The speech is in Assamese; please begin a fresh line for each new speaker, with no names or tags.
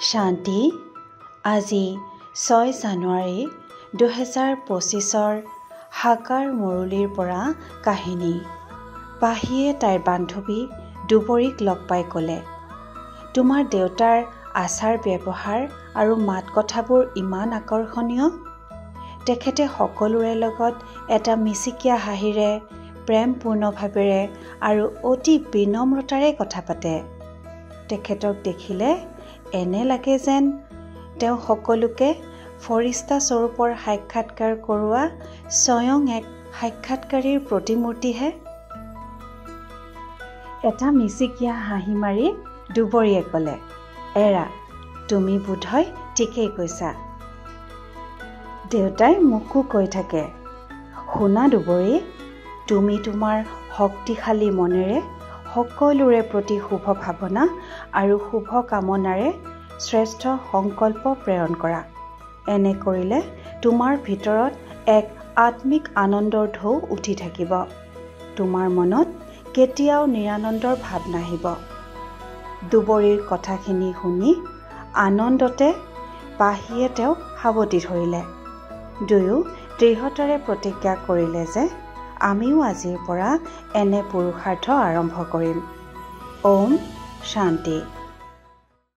শান্তি আজি 6 জানুৱাৰী 2025 হাকাৰ মুৰলীৰ পৰা কাহিনী। পাহিয়ে তাইৰ বান্ধৱী দুবৰীক লগ পাই ক'লে, তোমাৰ দেউতাৰ আচাৰ ব্যৱহাৰ আৰু মাত কথাবোৰ ইমান আকৰ্ষণীয়। তেখেতে সকলোৰে লগত এটা মিচিকীয়া হাঁহিৰে, প্ৰেমপূৰ্ণভাৱেৰে আৰু অতি বিনম্ৰতাৰে কথা পাতে। তেখেতক দেখিলে এনে লাগে যেন তেওঁ সকলোকে ফৰিস্তা স্বৰূপৰ সাক্ষাৎকাৰ কৰোৱা স্বয়ং এক সাক্ষাৎকাৰীৰ প্ৰতিমূৰ্তিহে। এটা মিচিকীয়া হাঁহি মাৰি দুবৰীয়ে ক'লে, এৰা, তুমি বোধহয় ঠিকেই কৈছা। দেউতাই মোকো কৈ থাকে, শুনা দুবৰী, তুমি তোমাৰ শক্তিশালী মনেৰে সকলোৰে প্ৰতি শুভ ভাৱনা আৰু শুভ কামনাৰে শ্ৰেষ্ঠ সংকল্প প্ৰেৰণ কৰা। এনে কৰিলে তোমাৰ ভিতৰত এক আত্মিক আনন্দৰ ঢৌ উঠি থাকিব। তোমাৰ মনত কেতিয়াও নিৰানন্দৰ ভাৱ নাহিব। দুবৰীৰ কথাখিনি শুনি আনন্দতে পাহিয়ে তেওঁক সাৱটি ধৰিলে। দুয়ো দৃঢ়তাৰে প্ৰতিজ্ঞা কৰিলে যে আমিও আজিৰ পৰা এনে পুৰুষাৰ্থ আৰম্ভ কৰিম। ওম শান্তি।